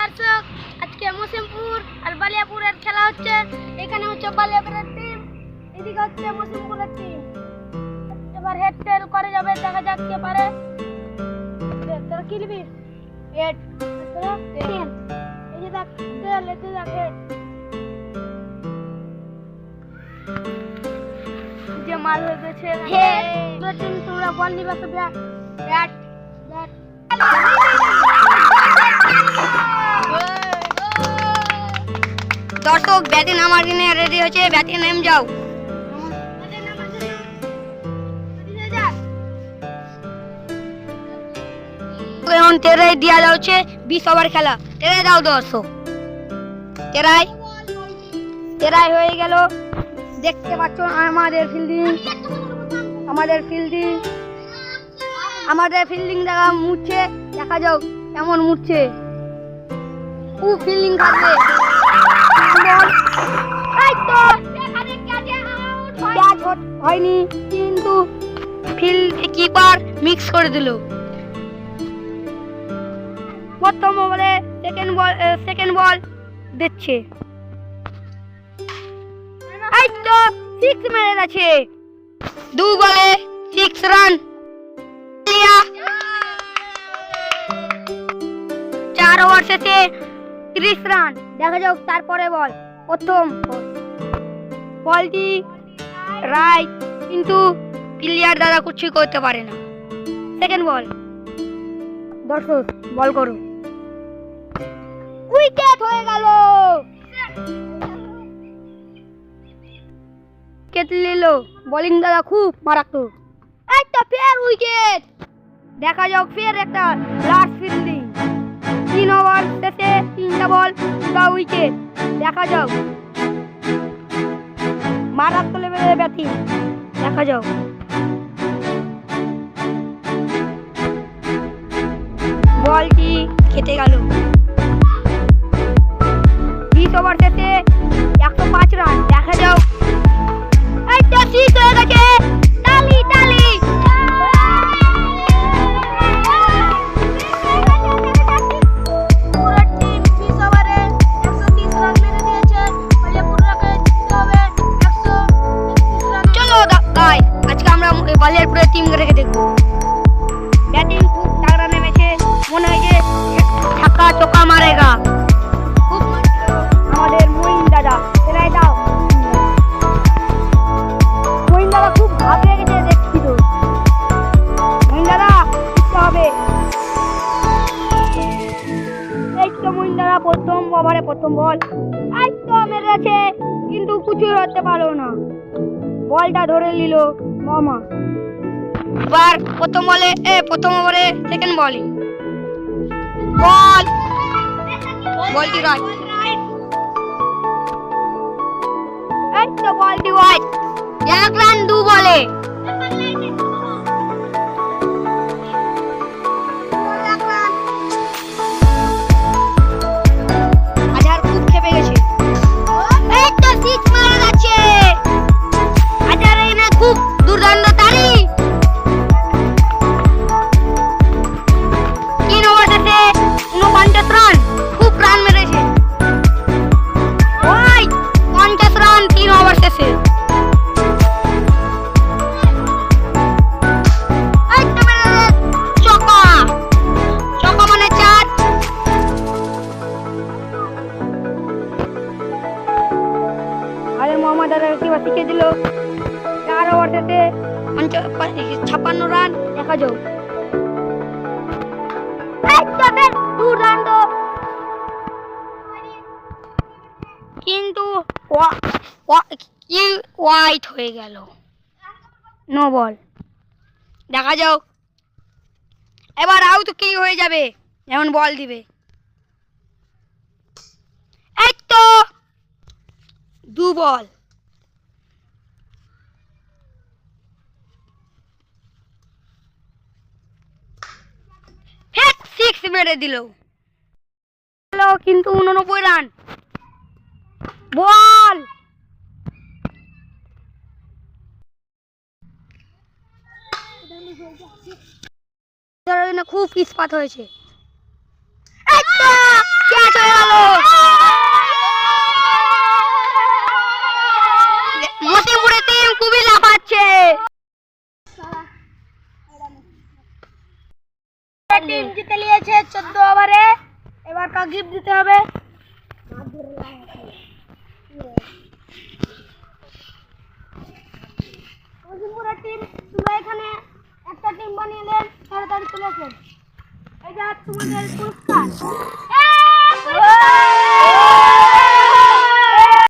দর্শক, আজকে মসিমপুর আর বালিয়াপুরের খেলা হচ্ছে। এখানে হচ্ছে বালিয়াপুরের টিম, এদিকে হচ্ছে মসিমপুরের টিম। এবার হেড টেল করে যাবে, দেখা যাক কে পারে। তোরা কি নিবি? হেড। এই যে দেখ, টেল এতে দেখ হেড। যে মাল হয়ে গেছে হেড। তোমরা বল নিবে তো ব্যাট ব্যাট ব্যাট। দর্শক ব্যাটে নামার জন্য রেডি হচ্ছে, ব্যাটে নেম যাও। এখন তেরাই দিয়া যাচ্ছে 20 ওভার খেলা। তেরাই দাও দর্শক, তেরাই হয়ে গেল। দেখতে পাচ্ছ আমাদের ফিল্ডিং দেখা মুড়ছে, দেখা যাও কেমন মুড়ছে। খুব ফিল্ডিং থাকবে। হয়নি, কিন্তু কিপার মিক্স করে দিল। প্রথম ওভারে সেকেন্ড বল দিচ্ছে। এই তো 6 মেরে গেছে। 2 বলে 6 রান। 4 ওভার শেষে 30 রান। দেখা যাক তারপরে বল। প্রথম বলটি রাইট, কিন্তু প্লেয়ার দাদা কিছু করতে পারে না। সেকেন্ড বল, দর্শক বল করো। উইকেট হয়ে গেল। উইকেট নিল। বোলিং দাদা খুব মারাত্মক। এই তো ফের উইকেট। দেখা যাক ফের একটা লাস্ট ফিল্ডিং। 3 ওভার শেষে 3টা বল, 2টা উইকেট। দেখা যাক মারাত্মক লেভেলের ব্যাটিং। দেখা যাক বলটি খেতে গেল। 20 ওভার শেষে 105 রান। দেখা যাও। এই তো 6 হয়ে গেছে। তালি তালি। পুরো টিম 20 ওভারে 130 রান মেরে দিয়েছে। বালিয়াপুরকে জিততে হবে 131 রান। চলো গাই, আজকে আমরা বালিয়াপুরের টিম রেখে দেখবো। ব্যাটিং খুব তাগড়া নেমেছে, মনে হয় যে ছক্কা চোকা মারেগা। খুব আমাদের মঈন দাদা, এরাই দাও। মঈন দাদা খুব ঘাবড়ে গেছে, দেখছি তো। মঈন দাদা জিততে হবে। এই তো মঈন দাদা প্রথম ওভারে প্রথম বল। এই তো মেরেছে, কিন্তু কিছু ধরতে পারলো না। বলটা ধরে নিল মামা। এবার প্রথম ওভারে সেকেন্ড বলিং। বলটি রাইট। এই তো বলটি ওয়াইড। 1 রান 2 বলে। আজহার খুব খেপে গেছে। এই তো 6 মারা যাচ্ছে। আজহার এনে খুব দুর্দান্ত তালি। 3 ওভার শেষে 49 রান। খুব রান মেরেছে। 50 রান 3 ওভার শেষে। চকা মানে 4। আরে মোহাম্মদ কিবা শিখে দিল। 4 ওভার শেষে 56 রান। দেখা যাও। কিন্তু হোয়াইট হয়ে গেল। No ball. দেখা যাও এবার আউট কি হয়ে যাবে, যেমন বল দিবে। এই তো 2 বল। ফের 6 মেরে দিল, কিন্তু 89 রান। বল খুব ইস্পাত হয়েছে। টিম জিতে নিয়েছে 14 ওভারে। এবার কা গিফট দিতে হবে। মসিমপুরের টিম তোমরা এখানে একটা টিম বানিয়েলেন, তাড়াতাড়ি চলে আসেন। এই যে তোমাদের পুরস্কার।